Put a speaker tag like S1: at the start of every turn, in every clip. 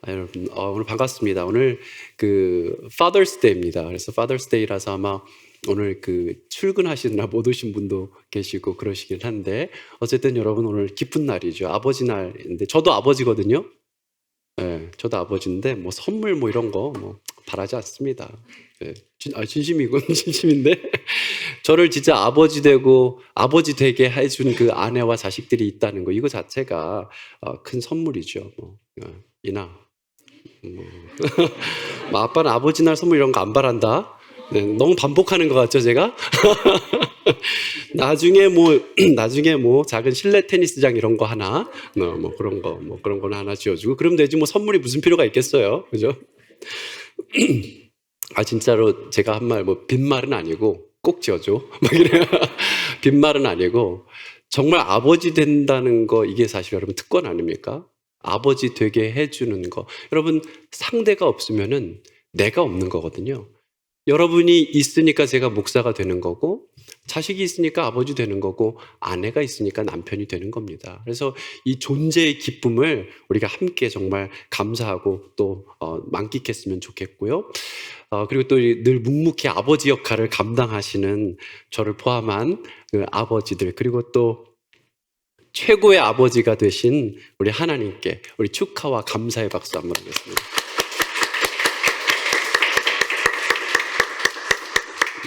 S1: 여러분, 오늘 반갑습니다. 오늘 Father's Day입니다. 그래서 Father's Day라서 아마 오늘 출근하시느라 못 오신 분도 계시고 그러시긴 한데, 어쨌든 여러분 오늘 기쁜 날이죠. 아버지 날인데, 저도 아버지거든요. 네, 저도 아버지인데, 뭐 선물 뭐 이런 거 뭐 바라지 않습니다. 네, 진심이고, 진심인데, 저를 진짜 아버지 되게 해준 그 아내와 자식들이 있다는 거, 이거 자체가 큰 선물이죠. 이나. 뭐 아빠는 아버지 날 선물 이런 거 안 바란다. 네, 너무 반복하는 것 같죠, 제가? 나중에 뭐 작은 실내 테니스장 이런 거 하나, 뭐 그런 거는 하나 지어주고 그러면 되지. 뭐 선물이 무슨 필요가 있겠어요, 그죠? 진짜로 제가 한 말 뭐 빈말은 아니고 꼭 지어줘, 막 이래요. 빈말은 아니고 정말 아버지 된다는 거, 이게 사실 여러분 특권 아닙니까? 아버지 되게 해주는 거. 여러분, 상대가 없으면은 내가 없는 거거든요. 여러분이 있으니까 제가 목사가 되는 거고, 자식이 있으니까 아버지 되는 거고, 아내가 있으니까 남편이 되는 겁니다. 그래서 이 존재의 기쁨을 우리가 함께 정말 감사하고 또 만끽했으면 좋겠고요. 그리고 또 늘 묵묵히 아버지 역할을 감당하시는 저를 포함한 그 아버지들, 그리고 또 최고의 아버지가 되신 우리 하나님께 우리 축하와 감사의 박수 한번 하겠습니다.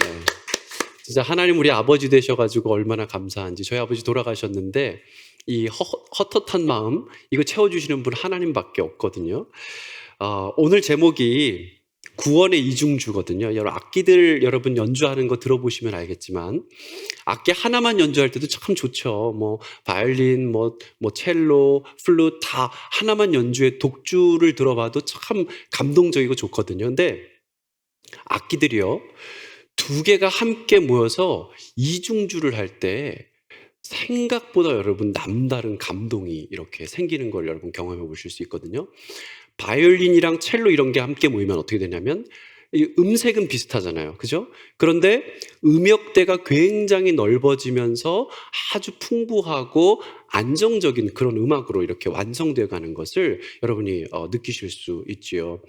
S1: 네. 진짜 하나님 우리 아버지 되셔가지고 얼마나 감사한지. 저희 아버지 돌아가셨는데 이 헛헛한 마음 이거 채워주시는 분 하나님밖에 없거든요. 오늘 제목이 구원의 이중주거든요. 악기들 여러분 연주하는 거 들어보시면 알겠지만 악기 하나만 연주할 때도 참 좋죠. 뭐 바이올린, 뭐 첼로, 플룻 다 하나만 연주해 독주를 들어봐도 참 감동적이고 좋거든요. 근데 악기들이요, 두 개가 함께 모여서 이중주를 할 때 생각보다 여러분 남다른 감동이 이렇게 생기는 걸 여러분 경험해 보실 수 있거든요. 바이올린이랑 첼로 이런 게 함께 모이면 어떻게 되냐면 이 음색은 비슷하잖아요, 그죠? 그런데 음역대가 굉장히 넓어지면서 아주 풍부하고 안정적인 그런 음악으로 이렇게 완성되어 가는 것을 여러분이 느끼실 수 있지요.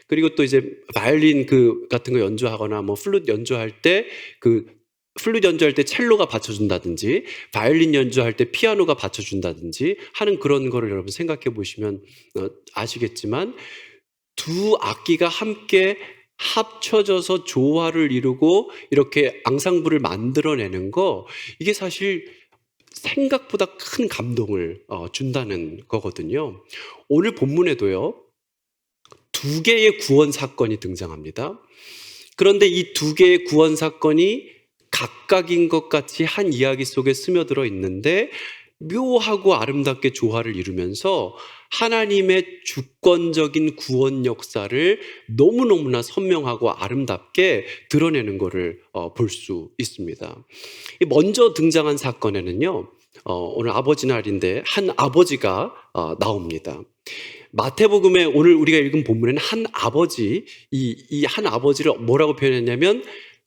S1: 그리고 또 이제 바이올린 같은 거 연주하거나 뭐 플룻 연주할 때 플룻 연주할 때 첼로가 받쳐준다든지 바이올린 연주할 때 피아노가 받쳐준다든지 하는 그런 거를 여러분 생각해 보시면 아시겠지만, 두 악기가 함께 합쳐져서 조화를 이루고 이렇게 앙상블을 만들어내는 거, 이게 사실 생각보다 큰 감동을 준다는 거거든요. 오늘 본문에도요, 두 개의 구원 사건이 등장합니다. 그런데 이 두 개의 구원 사건이 각각인 것 같이 한 이야기 속에 스며들어 있는데 묘하고 아름답게 조화를 이루면서 하나님의 주권적인 구원 역사를 너무너무나 선명하고 아름답게 드러내는 것을 볼 수 있습니다. 먼저 등장한 사건에는요, 오늘 아버지 날인데 한 아버지가 나옵니다. 마태복음에 오늘 우리가 읽은 본문에는 한 아버지, 이 한 아버지를 뭐라고 표현했냐면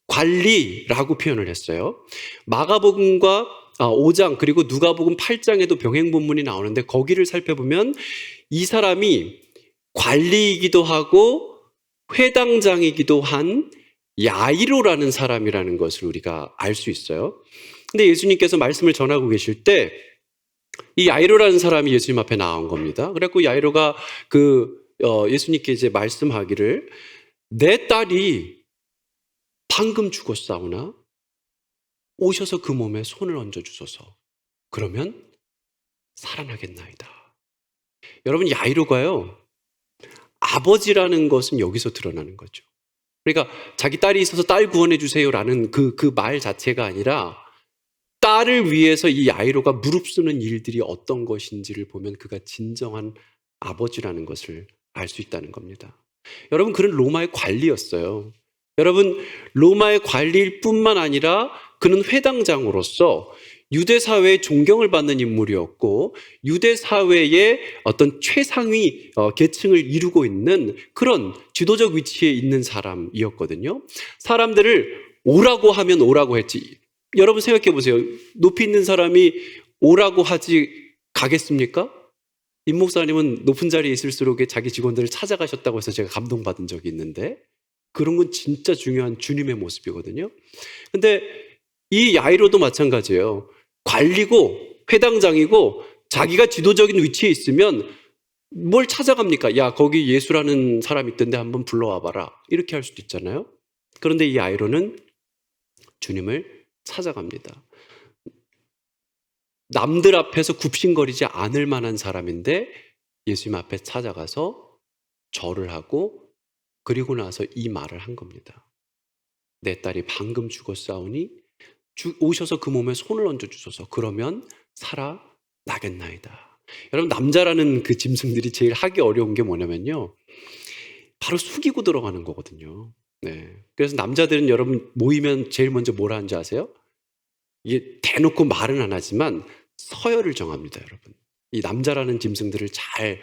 S1: 관리라고 표현을 했어요. 마가복음과 5장 그리고 누가복음 8장에도 병행 본문이 나오는데 거기를 살펴보면 이 사람이 관리이기도 하고 회당장이기도 한 야이로라는 사람이라는 것을 우리가 알 수 있어요. 근데 예수님께서 말씀을 전하고 계실 때 이 야이로라는 사람이 예수님 앞에 나온 겁니다. 그래갖고 야이로가 예수님께 이제 말씀하기를, 내 딸이 방금 죽었사오나 오셔서 그 몸에 손을 얹어 주소서. 그러면 살아나겠나이다. 여러분, 야이로가요, 아버지라는 것은 여기서 드러나는 거죠. 그러니까 자기 딸이 있어서 딸 구원해 주세요라는 그 말 자체가 아니라 딸을 위해서 이 야이로가 무릅쓰는 일들이 어떤 것인지를 보면 그가 진정한 아버지라는 것을 알 수 있다는 겁니다. 여러분, 그는 로마의 관리였어요. 여러분, 로마의 관리일 뿐만 아니라 그는 회당장으로서 유대 사회의 존경을 받는 인물이었고 유대 사회의 어떤 최상위 계층을 이루고 있는 그런 지도적 위치에 있는 사람이었거든요. 사람들을 오라고 하면 오라고 했지. 여러분 생각해 보세요. 높이 있는 사람이 오라고 하지 가겠습니까? 임 목사님은 높은 자리에 있을수록 자기 직원들을 찾아가셨다고 해서 제가 감동받은 적이 있는데, 그런 건 진짜 중요한 주님의 모습이거든요. 근데 이 야이로도 마찬가지예요. 관리고 회당장이고 자기가 지도적인 위치에 있으면 뭘 찾아갑니까? 야, 거기 예수라는 사람 있던데 한번 불러와 봐라. 이렇게 할 수도 있잖아요. 그런데 이 야이로는 주님을 찾아갑니다. 남들 앞에서 굽신거리지 않을 만한 사람인데 예수님 앞에 찾아가서 절을 하고, 그리고 나서 이 말을 한 겁니다. 내 딸이 방금 죽었사오니 오셔서 그 몸에 손을 얹어 주소서. 그러면 살아나겠나이다. 여러분, 남자라는 그 짐승들이 제일 하기 어려운 게 뭐냐면요, 바로 숙이고 들어가는 거거든요. 네. 그래서 남자들은 여러분 모이면 제일 먼저 뭘 하는지 아세요? 이게 대놓고 말은 안 하지만 서열을 정합니다, 여러분. 이 남자라는 짐승들을 잘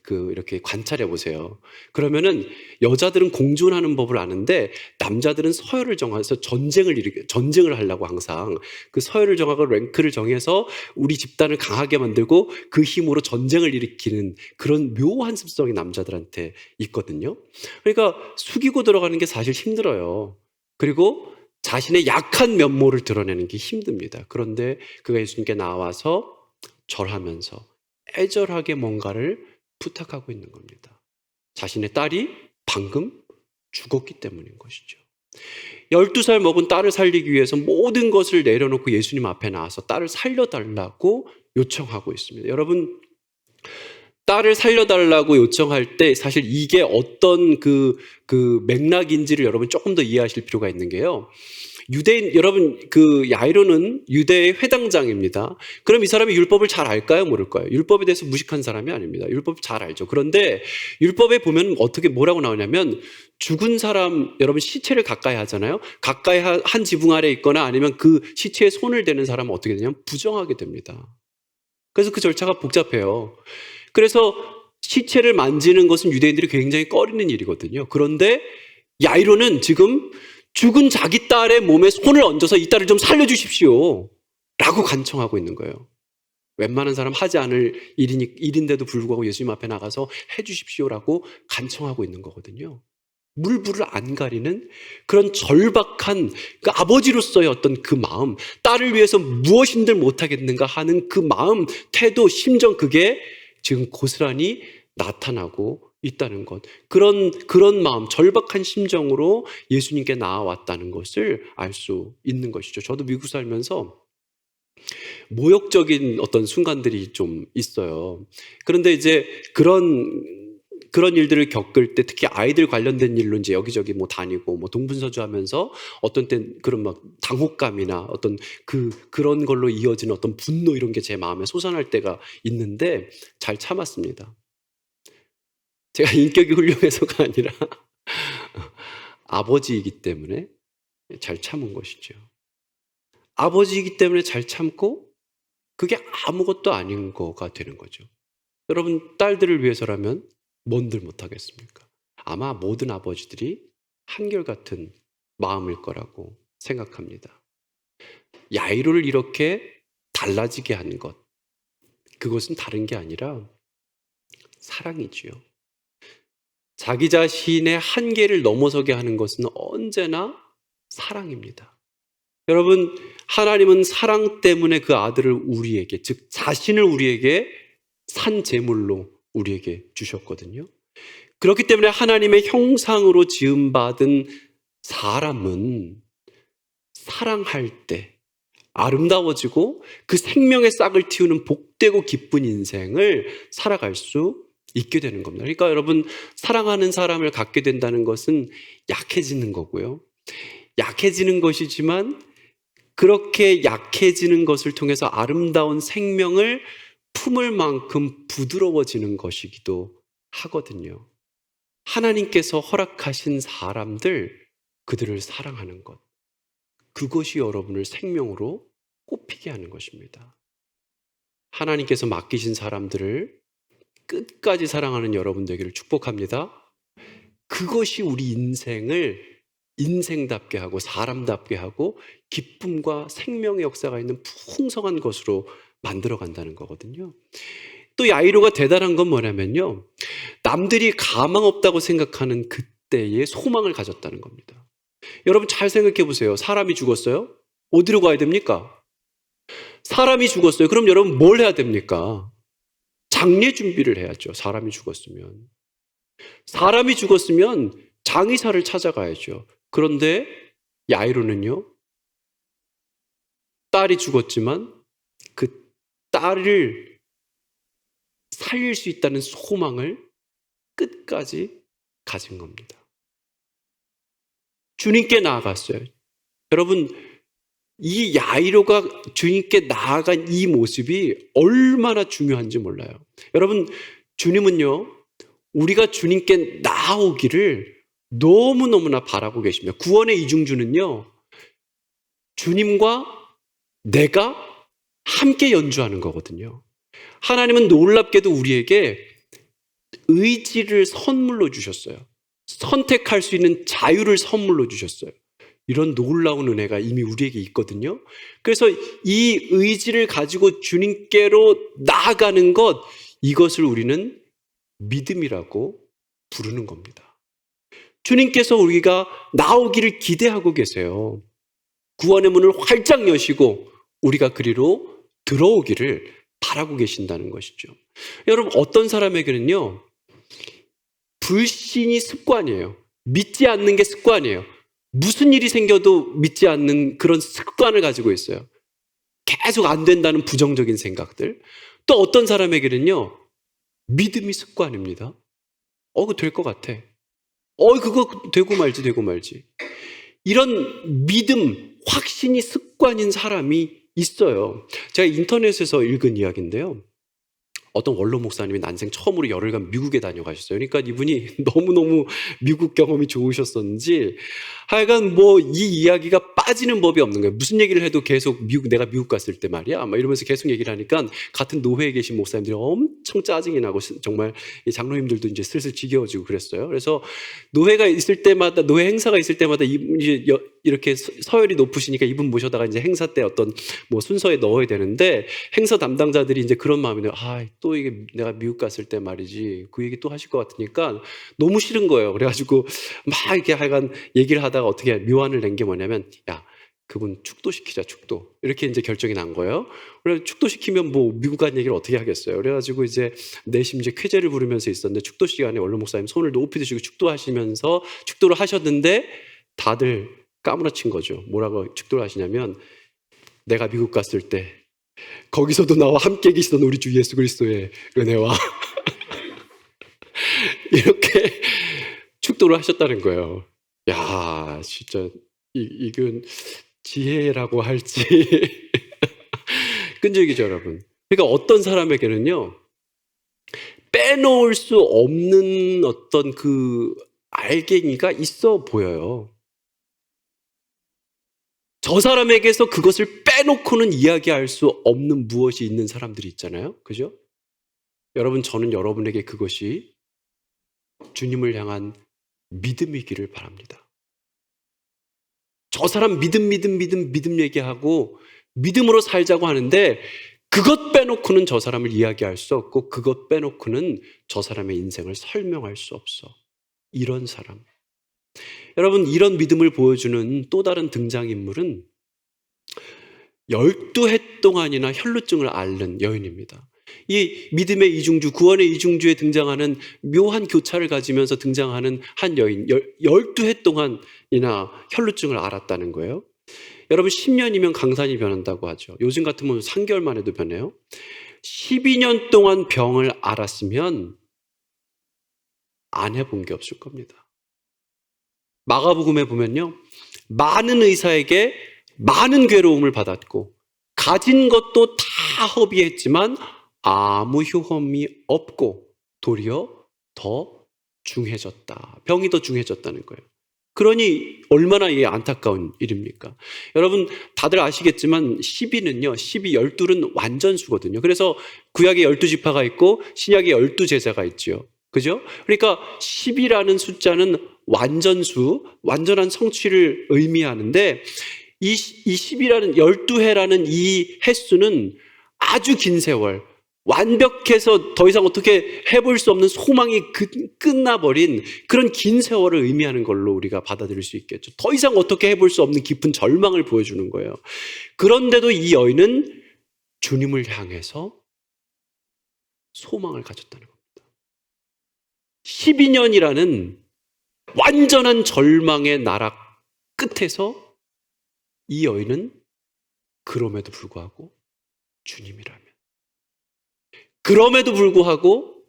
S1: 이렇게 관찰해 보세요. 그러면은 여자들은 공존하는 법을 아는데 남자들은 서열을 정해서 전쟁을 하려고 항상 그 서열을 정하고 랭크를 정해서 우리 집단을 강하게 만들고 그 힘으로 전쟁을 일으키는 그런 묘한 습성이 남자들한테 있거든요. 그러니까 숙이고 들어가는 게 사실 힘들어요. 그리고 자신의 약한 면모를 드러내는 게 힘듭니다. 그런데 그가 예수님께 나와서 절하면서 애절하게 뭔가를 부탁하고 있는 겁니다. 자신의 딸이 방금 죽었기 때문인 것이죠. 12살 먹은 딸을 살리기 위해서 모든 것을 내려놓고 예수님 앞에 나와서 딸을 살려달라고 요청하고 있습니다. 여러분, 딸을 살려달라고 요청할 때 사실 이게 어떤 맥락인지를 여러분 조금 더 이해하실 필요가 있는 게요. 유대인, 여러분, 야이로는 유대의 회당장입니다. 그럼 이 사람이 율법을 잘 알까요? 모를까요? 율법에 대해서 무식한 사람이 아닙니다. 율법 잘 알죠. 그런데 율법에 보면 뭐라고 나오냐면, 죽은 사람, 여러분 시체를 가까이 하잖아요. 가까이 한 지붕 아래 있거나 아니면 그 시체에 손을 대는 사람은 어떻게 되냐면 부정하게 됩니다. 그래서 그 절차가 복잡해요. 그래서 시체를 만지는 것은 유대인들이 굉장히 꺼리는 일이거든요. 그런데 야이로는 지금 죽은 자기 딸의 몸에 손을 얹어서 이 딸을 좀 살려주십시오 라고 간청하고 있는 거예요. 웬만한 사람 하지 않을 일인데도 불구하고 예수님 앞에 나가서 해주십시오라고 간청하고 있는 거거든요. 물불을 안 가리는 그런 절박한 그 아버지로서의 어떤 그 마음, 딸을 위해서 무엇인들 못하겠는가 하는 그 마음, 태도, 심정, 그게 지금 고스란히 나타나고 있다는 것. 그런 마음, 절박한 심정으로 예수님께 나아왔다는 것을 알 수 있는 것이죠. 저도 미국 살면서 모욕적인 어떤 순간들이 좀 있어요. 그런데 이제 그런 일들을 겪을 때, 특히 아이들 관련된 일로 이제 여기저기 뭐 다니고 뭐 동분서주 하면서 어떤 땐 그런 막 당혹감이나 어떤 그런 걸로 이어지는 어떤 분노, 이런 게 제 마음에 솟아날 때가 있는데 잘 참았습니다. 제가 인격이 훌륭해서가 아니라 아버지이기 때문에 잘 참은 것이죠. 아버지이기 때문에 잘 참고 그게 아무것도 아닌 거가 되는 거죠. 여러분, 딸들을 위해서라면 뭔들 못하겠습니까? 아마 모든 아버지들이 한결같은 마음일 거라고 생각합니다. 야이로를 이렇게 달라지게 한 것, 그것은 다른 게 아니라 사랑이지요. 자기 자신의 한계를 넘어서게 하는 것은 언제나 사랑입니다. 여러분, 하나님은 사랑 때문에 그 아들을 우리에게, 즉 자신을 우리에게 산 제물로 우리에게 주셨거든요. 그렇기 때문에 하나님의 형상으로 지음받은 사람은 사랑할 때 아름다워지고 그 생명의 싹을 틔우는 복되고 기쁜 인생을 살아갈 수 있게 되는 겁니다. 그러니까 여러분, 사랑하는 사람을 갖게 된다는 것은 약해지는 거고요. 약해지는 것이지만 그렇게 약해지는 것을 통해서 아름다운 생명을 품을 만큼 부드러워지는 것이기도 하거든요. 하나님께서 허락하신 사람들, 그들을 사랑하는 것, 그것이 여러분을 생명으로 꽃피게 하는 것입니다. 하나님께서 맡기신 사람들을 끝까지 사랑하는 여러분 되기를 축복합니다. 그것이 우리 인생을 인생답게 하고 사람답게 하고 기쁨과 생명의 역사가 있는 풍성한 것으로 만들어 간다는 거거든요. 또 야이로가 대단한 건 뭐냐면요. 남들이 가망 없다고 생각하는 그때의 소망을 가졌다는 겁니다. 여러분 잘 생각해 보세요. 사람이 죽었어요? 어디로 가야 됩니까? 사람이 죽었어요. 그럼 여러분 뭘 해야 됩니까? 장례 준비를 해야죠. 사람이 죽었으면. 사람이 죽었으면 장의사를 찾아가야죠. 그런데 야이로는요. 딸이 죽었지만 그 딸을 살릴 수 있다는 소망을 끝까지 가진 겁니다. 주님께 나아갔어요. 여러분, 이 야이로가 주님께 나아간 이 모습이 얼마나 중요한지 몰라요. 여러분, 주님은요, 우리가 주님께 나아오기를 너무너무나 바라고 계십니다. 구원의 이중주는요, 주님과 내가 함께 연주하는 거거든요. 하나님은 놀랍게도 우리에게 의지를 선물로 주셨어요. 선택할 수 있는 자유를 선물로 주셨어요. 이런 놀라운 은혜가 이미 우리에게 있거든요. 그래서 이 의지를 가지고 주님께로 나아가는 것, 이것을 우리는 믿음이라고 부르는 겁니다. 주님께서 우리가 나오기를 기대하고 계세요. 구원의 문을 활짝 여시고 우리가 그리로 들어오기를 바라고 계신다는 것이죠. 여러분, 어떤 사람에게는요, 불신이 습관이에요. 믿지 않는 게 습관이에요. 무슨 일이 생겨도 믿지 않는 그런 습관을 가지고 있어요. 계속 안 된다는 부정적인 생각들. 또 어떤 사람에게는요, 믿음이 습관입니다. 그거 될 것 같아. 그거 되고 말지. 이런 믿음, 확신이 습관인 사람이 있어요. 제가 인터넷에서 읽은 이야기인데요. 어떤 원로 목사님이 난생 처음으로 열흘간 미국에 다녀가셨어요. 그러니까 이분이 너무너무 미국 경험이 좋으셨었는지 하여간 뭐 이 이야기가 빠지는 법이 없는 거예요. 무슨 얘기를 해도 계속 내가 미국 갔을 때 말이야 막 이러면서 계속 얘기를 하니까 같은 노회에 계신 목사님들이 엄청 짜증이 나고 정말 장로님들도 이제 슬슬 지겨워지고 그랬어요. 그래서 노회가 있을 때마다, 노회 행사가 있을 때마다 이제 이렇게 서열이 높으시니까 이분 모셔다가 이제 행사 때 어떤 뭐 순서에 넣어야 되는데, 행사 담당자들이 이제 그런 마음이네요. 또 이게 내가 미국 갔을 때 말이지 그 얘기 또 하실 것 같으니까 너무 싫은 거예요. 그래가지고 막 이렇게 하여간 얘기를 하다가 어떻게 묘안을 낸 게 뭐냐면, 야, 그분 축도시키자, 축도. 이렇게 이제 결정이 난 거예요. 그래서 축도시키면 뭐 미국 간 얘기를 어떻게 하겠어요. 그래가지고 이제 내심 이제 쾌재를 부르면서 있었는데, 축도 시간에 원로 목사님 손을 높이 드시고 축도하시면서 축도를 하셨는데 다들 까무러친 거죠. 뭐라고 축도를 하시냐면, 내가 미국 갔을 때 거기서도 나와 함께 계시던 우리 주 예수 그리스도의 은혜와 이렇게 축도를 하셨다는 거예요. 야, 진짜 이건 지혜라고 할지 끈질기죠, 여러분. 그러니까 어떤 사람에게는요, 빼놓을 수 없는 어떤 그 알갱이가 있어 보여요. 저 사람에게서 그것을 빼놓고는 이야기할 수 없는 무엇이 있는 사람들이 있잖아요. 그죠? 여러분, 저는 여러분에게 그것이 주님을 향한 믿음이기를 바랍니다. 저 사람 믿음 얘기하고 믿음으로 살자고 하는데, 그것 빼놓고는 저 사람을 이야기할 수 없고, 그것 빼놓고는 저 사람의 인생을 설명할 수 없어. 이런 사람. 여러분, 이런 믿음을 보여주는 또 다른 등장인물은 12해 동안이나 혈루증을 앓는 여인입니다. 이 믿음의 이중주, 구원의 이중주에 등장하는 묘한 교차를 가지면서 등장하는 한 여인, 12해 동안이나 혈루증을 앓았다는 거예요. 여러분, 10년이면 강산이 변한다고 하죠. 요즘 같으면 3개월 만에도 변해요. 12년 동안 병을 앓았으면 안 해본 게 없을 겁니다. 마가복음에 보면요, 많은 의사에게 많은 괴로움을 받았고 가진 것도 다 허비했지만 아무 효험이 없고 도리어 더 중해졌다. 병이 더 중해졌다는 거예요. 그러니 얼마나 안타까운 일입니까? 여러분, 다들 아시겠지만 12는요, 12, 12는 완전수거든요. 그래서 구약에 12지파가 있고 신약에 12제자가 있죠. 그죠? 그러니까 10이라는 숫자는 완전수, 완전한 성취를 의미하는데, 이 10이라는 12해라는 이 횟수는 아주 긴 세월, 완벽해서 더 이상 어떻게 해볼 수 없는 소망이 끝나버린 그런 긴 세월을 의미하는 걸로 우리가 받아들일 수 있겠죠. 더 이상 어떻게 해볼 수 없는 깊은 절망을 보여주는 거예요. 그런데도 이 여인은 주님을 향해서 소망을 가졌다는 겁니다. 12년이라는 완전한 절망의 나락 끝에서 이 여인은 그럼에도 불구하고 주님이라면, 그럼에도 불구하고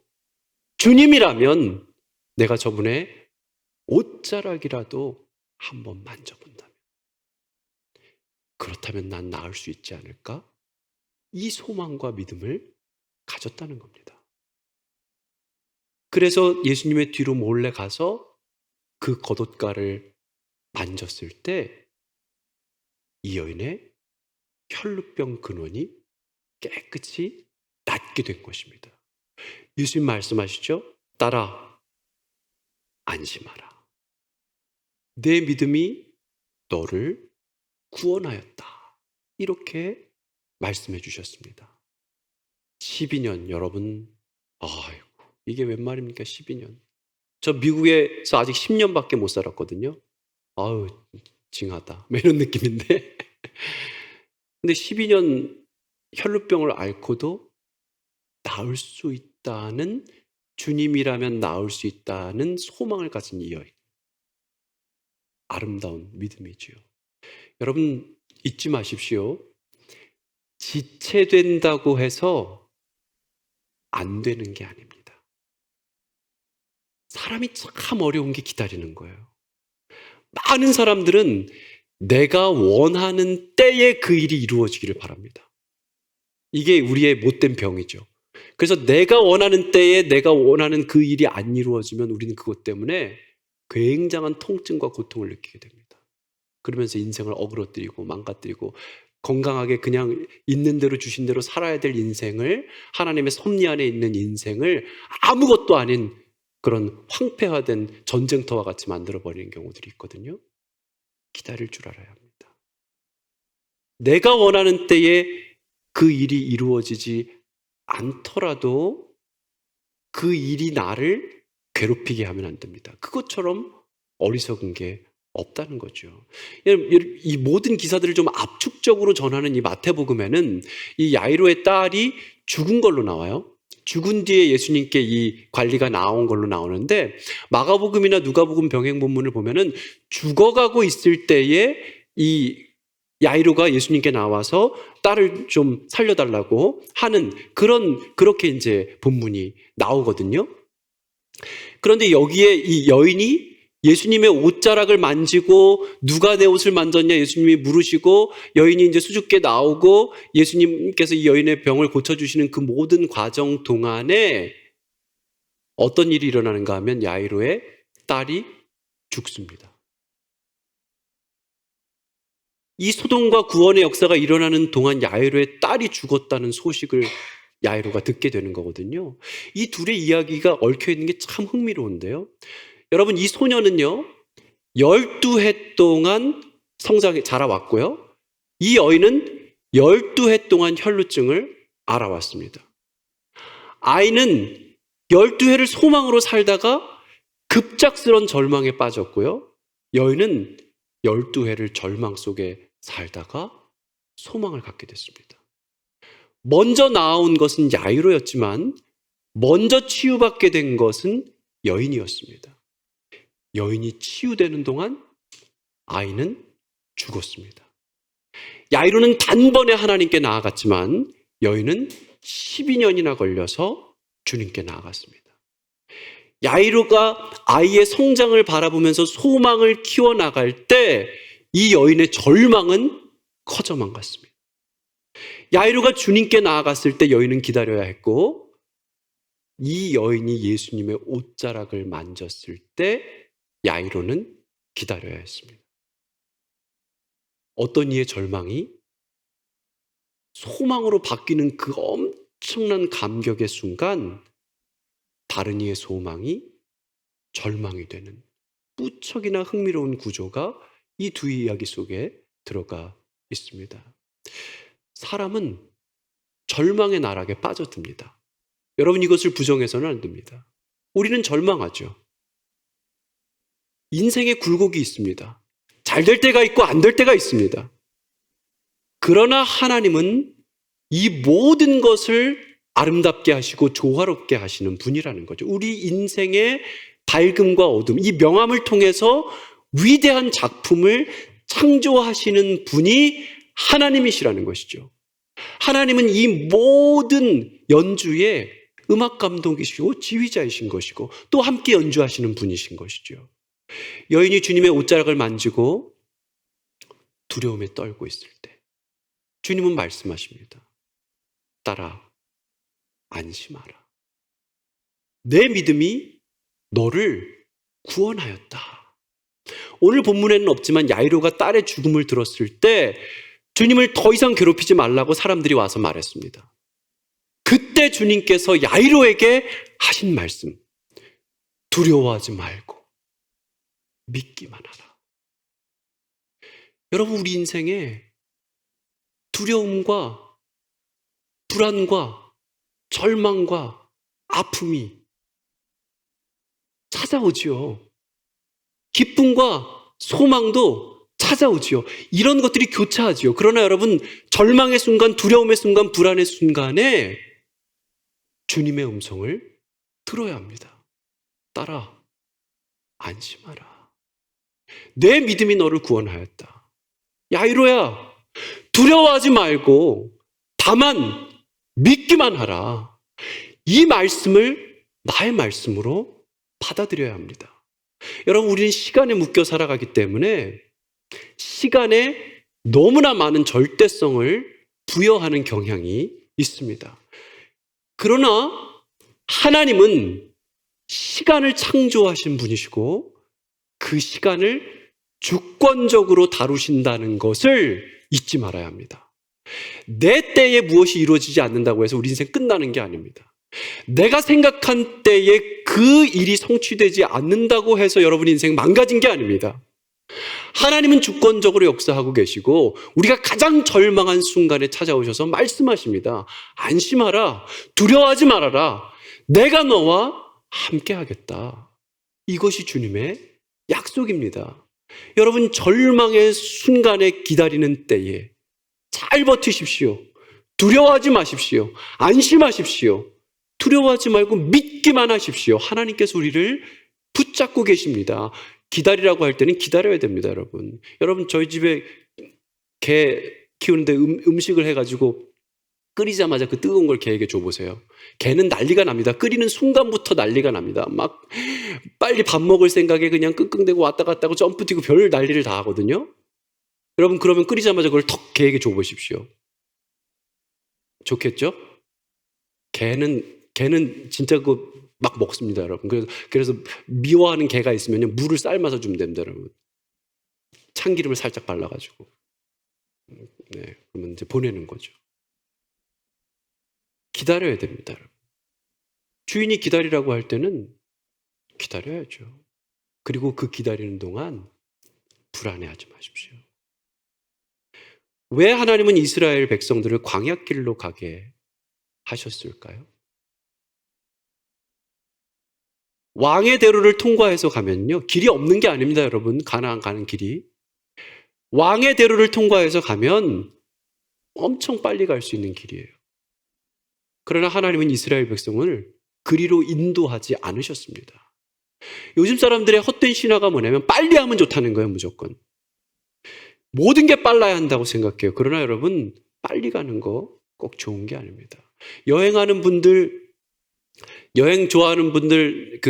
S1: 주님이라면 내가 저분의 옷자락이라도 한번 만져본다면, 그렇다면 난 나을 수 있지 않을까? 이 소망과 믿음을 가졌다는 겁니다. 그래서 예수님의 뒤로 몰래 가서 그 겉옷가를 만졌을 때 이 여인의 혈루병 근원이 깨끗이 낫게 된 것입니다. 예수님 말씀하시죠? 딸아, 안심하라. 내 믿음이 너를 구원하였다. 이렇게 말씀해 주셨습니다. 12년 여러분, 아이고 이게 웬 말입니까? 12년. 저 미국에서 아직 10년밖에 못 살았거든요. 아유 징하다 이런 느낌인데 근데 12년 혈루병을 앓고도 나을 수 있다는, 주님이라면 나을 수 있다는 소망을 가진 이 여인, 아름다운 믿음이지요. 여러분 잊지 마십시오. 지체된다고 해서 안 되는 게 아닙니다. 사람이 참 어려운 게 기다리는 거예요. 많은 사람들은 내가 원하는 때에 그 일이 이루어지기를 바랍니다. 이게 우리의 못된 병이죠. 그래서 내가 원하는 때에 내가 원하는 그 일이 안 이루어지면 우리는 그것 때문에 굉장한 통증과 고통을 느끼게 됩니다. 그러면서 인생을 어그러뜨리고 망가뜨리고 건강하게 그냥 있는 대로 주신 대로 살아야 될 인생을, 하나님의 섭리 안에 있는 인생을 아무것도 아닌 그런 황폐화된 전쟁터와 같이 만들어버리는 경우들이 있거든요. 기다릴 줄 알아야 합니다. 내가 원하는 때에 그 일이 이루어지지 않더라도 그 일이 나를 괴롭히게 하면 안 됩니다. 그것처럼 어리석은 게 없다는 거죠. 이 모든 기사들을 좀 압축적으로 전하는 이 마태복음에는 이 야이로의 딸이 죽은 걸로 나와요. 죽은 뒤에 예수님께 이 관리가 나온 걸로 나오는데, 마가복음이나 누가복음 병행 본문을 보면은 죽어가고 있을 때에 이 야이로가 예수님께 나와서 딸을 좀 살려달라고 하는 그렇게 이제 본문이 나오거든요. 그런데 여기에 이 여인이 예수님의 옷자락을 만지고 누가 내 옷을 만졌냐 예수님이 물으시고 여인이 이제 수줍게 나오고 예수님께서 이 여인의 병을 고쳐주시는 그 모든 과정 동안에 어떤 일이 일어나는가 하면 야이로의 딸이 죽습니다. 이 소동과 구원의 역사가 일어나는 동안 야이로의 딸이 죽었다는 소식을 야이로가 듣게 되는 거거든요. 이 둘의 이야기가 얽혀있는 게 참 흥미로운데요. 여러분, 이 소녀는요 12해 동안 성장해 자라왔고요, 이 여인은 12해 동안 혈루증을 알아왔습니다. 아이는 12해를 소망으로 살다가 급작스런 절망에 빠졌고요, 여인은 12해를 절망 속에 살다가 소망을 갖게 됐습니다. 먼저 나온 것은 야이로였지만 먼저 치유받게 된 것은 여인이었습니다. 여인이 치유되는 동안 아이는 죽었습니다. 야이로는 단번에 하나님께 나아갔지만 여인은 12년이나 걸려서 주님께 나아갔습니다. 야이로가 아이의 성장을 바라보면서 소망을 키워나갈 때 이 여인의 절망은 커져만 갔습니다. 야이로가 주님께 나아갔을 때 여인은 기다려야 했고, 이 여인이 예수님의 옷자락을 만졌을 때 야이로는 기다려야 했습니다. 어떤 이의 절망이 소망으로 바뀌는 그 엄청난 감격의 순간, 다른 이의 소망이 절망이 되는 무척이나 흥미로운 구조가 이 두 이야기 속에 들어가 있습니다. 사람은 절망의 나락에 빠져듭니다. 여러분, 이것을 부정해서는 안 됩니다. 우리는 절망하죠. 인생의 굴곡이 있습니다. 잘 될 때가 있고 안 될 때가 있습니다. 그러나 하나님은 이 모든 것을 아름답게 하시고 조화롭게 하시는 분이라는 거죠. 우리 인생의 밝음과 어둠, 이 명암을 통해서 위대한 작품을 창조하시는 분이 하나님이시라는 것이죠. 하나님은 이 모든 연주의 음악 감독이시고 지휘자이신 것이고 또 함께 연주하시는 분이신 것이죠. 여인이 주님의 옷자락을 만지고 두려움에 떨고 있을 때 주님은 말씀하십니다. 딸아, 안심하라. 내 믿음이 너를 구원하였다. 오늘 본문에는 없지만 야이로가 딸의 죽음을 들었을 때 주님을 더 이상 괴롭히지 말라고 사람들이 와서 말했습니다. 그때 주님께서 야이로에게 하신 말씀, 두려워하지 말고 믿기만 하라. 여러분, 우리 인생에 두려움과 불안과 절망과 아픔이 찾아오지요. 기쁨과 소망도 찾아오지요. 이런 것들이 교차하지요. 그러나 여러분, 절망의 순간, 두려움의 순간, 불안의 순간에 주님의 음성을 들어야 합니다. 딸아, 안심하라. 내 믿음이 너를 구원하였다. 야이로야, 두려워하지 말고 다만 믿기만 하라. 이 말씀을 나의 말씀으로 받아들여야 합니다. 여러분, 우리는 시간에 묶여 살아가기 때문에 시간에 너무나 많은 절대성을 부여하는 경향이 있습니다. 그러나 하나님은 시간을 창조하신 분이시고 그 시간을 주권적으로 다루신다는 것을 잊지 말아야 합니다. 내 때에 무엇이 이루어지지 않는다고 해서 우리 인생 끝나는 게 아닙니다. 내가 생각한 때에 그 일이 성취되지 않는다고 해서 여러분 인생 망가진 게 아닙니다. 하나님은 주권적으로 역사하고 계시고 우리가 가장 절망한 순간에 찾아오셔서 말씀하십니다. 안심하라. 두려워하지 말아라. 내가 너와 함께 하겠다. 이것이 주님의 약속입니다. 여러분, 절망의 순간에 기다리는 때에 잘 버티십시오. 두려워하지 마십시오. 안심하십시오. 두려워하지 말고 믿기만 하십시오. 하나님께서 우리를 붙잡고 계십니다. 기다리라고 할 때는 기다려야 됩니다, 여러분. 여러분, 저희 집에 개 키우는데 음식을 해가지고 끓이자마자 그 뜨거운 걸 개에게 줘보세요. 개는 난리가 납니다. 끓이는 순간부터 난리가 납니다. 막 빨리 밥 먹을 생각에 그냥 끙끙대고 왔다 갔다 하고 점프 뛰고 별 난리를 다 하거든요. 여러분, 그러면 끓이자마자 그걸 턱 개에게 줘보십시오. 좋겠죠? 개는 진짜 막 먹습니다, 여러분. 그래서 미워하는 개가 있으면 물을 삶아서 주면 됩니다, 여러분. 참기름을 살짝 발라가지고. 네, 그러면 이제 보내는 거죠. 기다려야 됩니다, 여러분. 주인이 기다리라고 할 때는 기다려야죠. 그리고 그 기다리는 동안 불안해하지 마십시오. 왜 하나님은 이스라엘 백성들을 광야길로 가게 하셨을까요? 왕의 대로를 통과해서 가면요, 길이 없는 게 아닙니다, 여러분. 가나안 가는 길이. 왕의 대로를 통과해서 가면 엄청 빨리 갈 수 있는 길이에요. 그러나 하나님은 이스라엘 백성을 그리로 인도하지 않으셨습니다. 요즘 사람들의 헛된 신화가 뭐냐면 빨리 하면 좋다는 거예요, 무조건. 모든 게 빨라야 한다고 생각해요. 그러나 여러분, 빨리 가는 거 꼭 좋은 게 아닙니다. 여행하는 분들, 여행 좋아하는 분들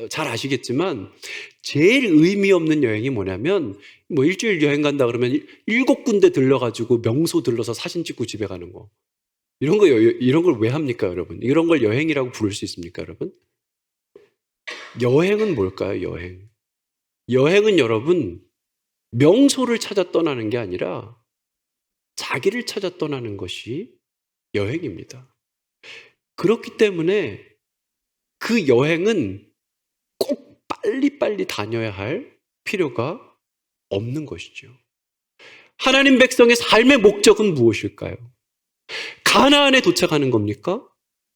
S1: 잘 아시겠지만 제일 의미 없는 여행이 뭐냐면 뭐 일주일 여행 간다 그러면 7군데 들러가지고 명소 들러서 사진 찍고 집에 가는 거. 이런 걸 왜 합니까, 여러분? 이런 걸 여행이라고 부를 수 있습니까, 여러분? 여행은 뭘까요, 여행? 여행은 여러분, 명소를 찾아 떠나는 게 아니라 자기를 찾아 떠나는 것이 여행입니다. 그렇기 때문에 그 여행은 꼭 빨리빨리 다녀야 할 필요가 없는 것이죠. 하나님 백성의 삶의 목적은 무엇일까요? 가나안에 도착하는 겁니까?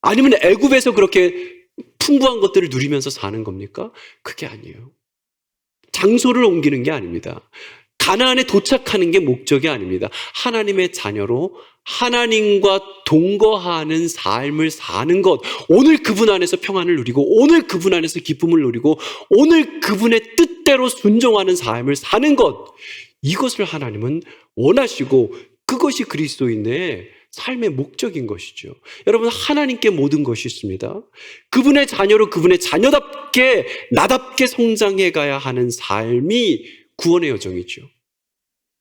S1: 아니면 애굽에서 그렇게 풍부한 것들을 누리면서 사는 겁니까? 그게 아니에요. 장소를 옮기는 게 아닙니다. 가나안에 도착하는 게 목적이 아닙니다. 하나님의 자녀로 하나님과 동거하는 삶을 사는 것, 오늘 그분 안에서 평안을 누리고, 오늘 그분 안에서 기쁨을 누리고, 오늘 그분의 뜻대로 순종하는 삶을 사는 것, 이것을 하나님은 원하시고 그것이 그리스도인의 삶의 목적인 것이죠. 여러분, 하나님께 모든 것이 있습니다. 그분의 자녀로 그분의 자녀답게 나답게 성장해 가야 하는 삶이 구원의 여정이죠.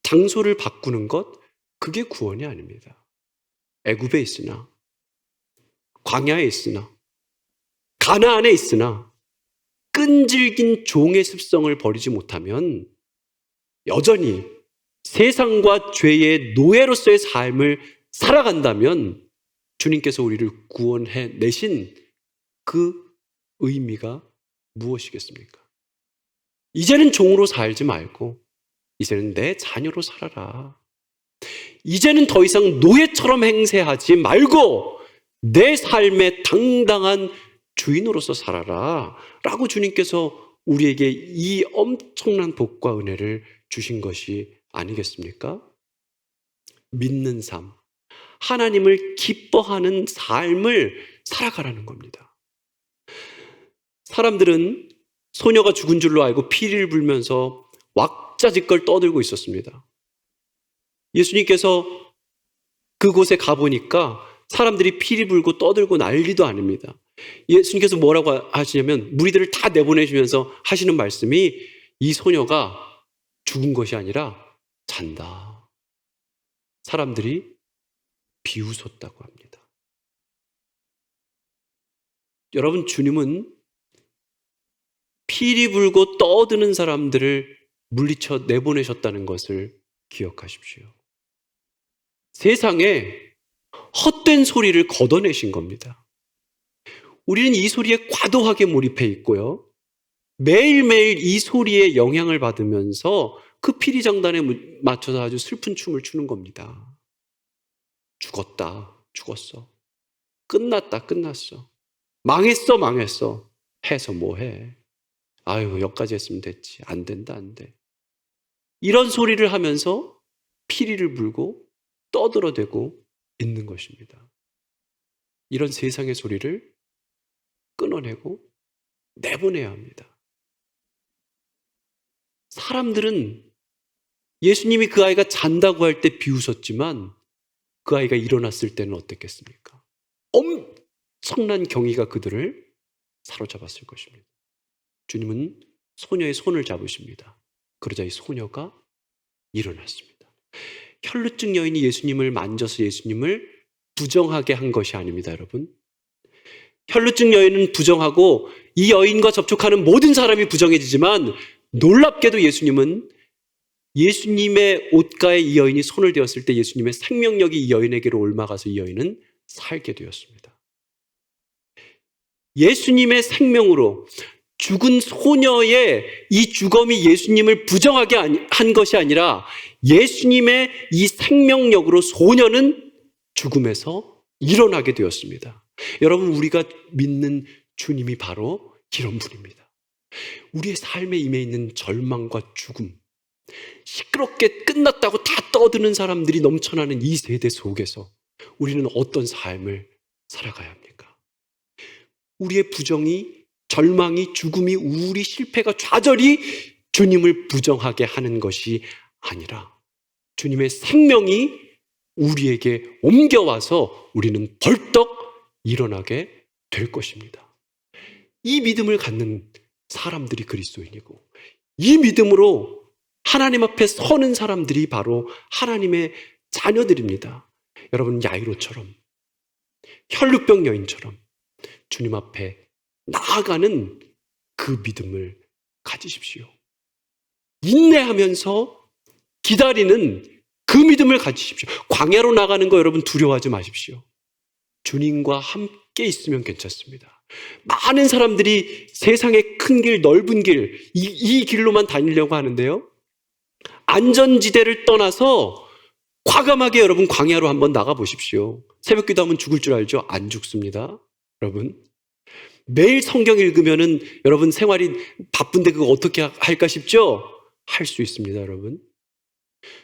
S1: 장소를 바꾸는 것, 그게 구원이 아닙니다. 애굽에 있으나, 광야에 있으나, 가나안에 있으나 끈질긴 종의 습성을 버리지 못하면 여전히 세상과 죄의 노예로서의 삶을 살아간다면 주님께서 우리를 구원해 내신 그 의미가 무엇이겠습니까? 이제는 종으로 살지 말고 이제는 내 자녀로 살아라. 이제는 더 이상 노예처럼 행세하지 말고 내 삶의 당당한 주인으로서 살아라 라고 주님께서 우리에게 이 엄청난 복과 은혜를 주신 것이 아니겠습니까? 믿는 삶, 하나님을 기뻐하는 삶을 살아가라는 겁니다. 사람들은 소녀가 죽은 줄로 알고 피리를 불면서 왁자지껄 떠들고 있었습니다. 예수님께서 그곳에 가보니까 사람들이 피리 불고 떠들고 난리도 아닙니다. 예수님께서 뭐라고 하시냐면 무리들을 다 내보내시면서 하시는 말씀이 이 소녀가 죽은 것이 아니라 잔다. 사람들이 비웃었다고 합니다. 여러분, 주님은 피리 불고 떠드는 사람들을 물리쳐 내보내셨다는 것을 기억하십시오. 세상에 헛된 소리를 걷어내신 겁니다. 우리는 이 소리에 과도하게 몰입해 있고요. 매일매일 이 소리에 영향을 받으면서 그 피리장단에 맞춰서 아주 슬픈 춤을 추는 겁니다. 죽었다, 죽었어. 끝났다, 끝났어. 망했어, 망했어. 해서 뭐해? 아유, 여기까지 했으면 됐지. 안 된다, 안 돼. 이런 소리를 하면서 피리를 불고 떠들어대고 있는 것입니다. 이런 세상의 소리를 끊어내고 내보내야 합니다. 사람들은 예수님이 그 아이가 잔다고 할 때 비웃었지만 그 아이가 일어났을 때는 어땠겠습니까? 엄청난 경이가 그들을 사로잡았을 것입니다. 주님은 소녀의 손을 잡으십니다. 그러자 이 소녀가 일어났습니다. 혈루증 여인이 예수님을 만져서 예수님을 부정하게 한 것이 아닙니다, 여러분. 혈루증 여인은 부정하고 이 여인과 접촉하는 모든 사람이 부정해지지만 놀랍게도 예수님은 예수님의 옷가에 이 여인이 손을 대었을 때 예수님의 생명력이 이 여인에게로 옮아가서 이 여인은 살게 되었습니다. 예수님의 생명으로 죽은 소녀의 이 죽음이 예수님을 부정하게 한 것이 아니라 예수님의 이 생명력으로 소녀는 죽음에서 일어나게 되었습니다. 여러분, 우리가 믿는 주님이 바로 이런 분입니다. 우리의 삶에 임해 있는 절망과 죽음, 시끄럽게 끝났다고 다 떠드는 사람들이 넘쳐나는 이 세대 속에서 우리는 어떤 삶을 살아가야 합니까? 우리의 부정이, 절망이, 죽음이, 우울이, 실패가, 좌절이 주님을 부정하게 하는 것이 아니라 주님의 생명이 우리에게 옮겨와서 우리는 벌떡 일어나게 될 것입니다. 이 믿음을 갖는 사람들이 그리스도인이고 이 믿음으로 하나님 앞에 서는 사람들이 바로 하나님의 자녀들입니다. 여러분, 야이로처럼, 혈루병 여인처럼 주님 앞에 나아가는 그 믿음을 가지십시오. 인내하면서 기다리는 그 믿음을 가지십시오. 광야로 나가는 거 여러분 두려워하지 마십시오. 주님과 함께 있으면 괜찮습니다. 많은 사람들이 세상의 큰 길, 넓은 길, 이 길로만 다니려고 하는데요. 안전지대를 떠나서 과감하게 여러분 광야로 한번 나가 보십시오. 새벽 기도하면 죽을 줄 알죠? 안 죽습니다. 여러분. 매일 성경 읽으면은 여러분 생활이 바쁜데 그거 어떻게 할까 싶죠? 할 수 있습니다, 여러분.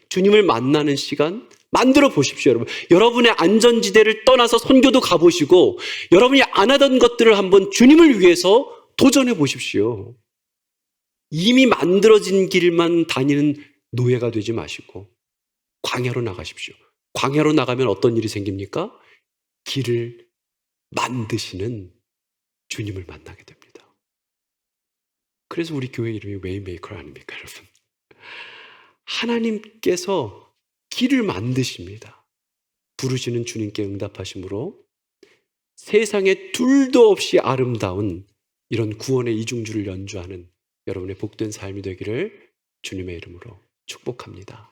S1: 주님을 만나는 시간 만들어 보십시오, 여러분. 여러분의 안전지대를 떠나서 선교도 가보시고 여러분이 안 하던 것들을 한번 주님을 위해서 도전해 보십시오. 이미 만들어진 길만 다니는 노예가 되지 마시고 광야로 나가십시오. 광야로 나가면 어떤 일이 생깁니까? 길을 만드시는 주님을 만나게 됩니다. 그래서 우리 교회 이름이 웨이메이커 아닙니까, 여러분? 하나님께서 길을 만드십니다. 부르시는 주님께 응답하심으로 세상에 둘도 없이 아름다운 이런 구원의 이중주를 연주하는 여러분의 복된 삶이 되기를 주님의 이름으로 축복합니다.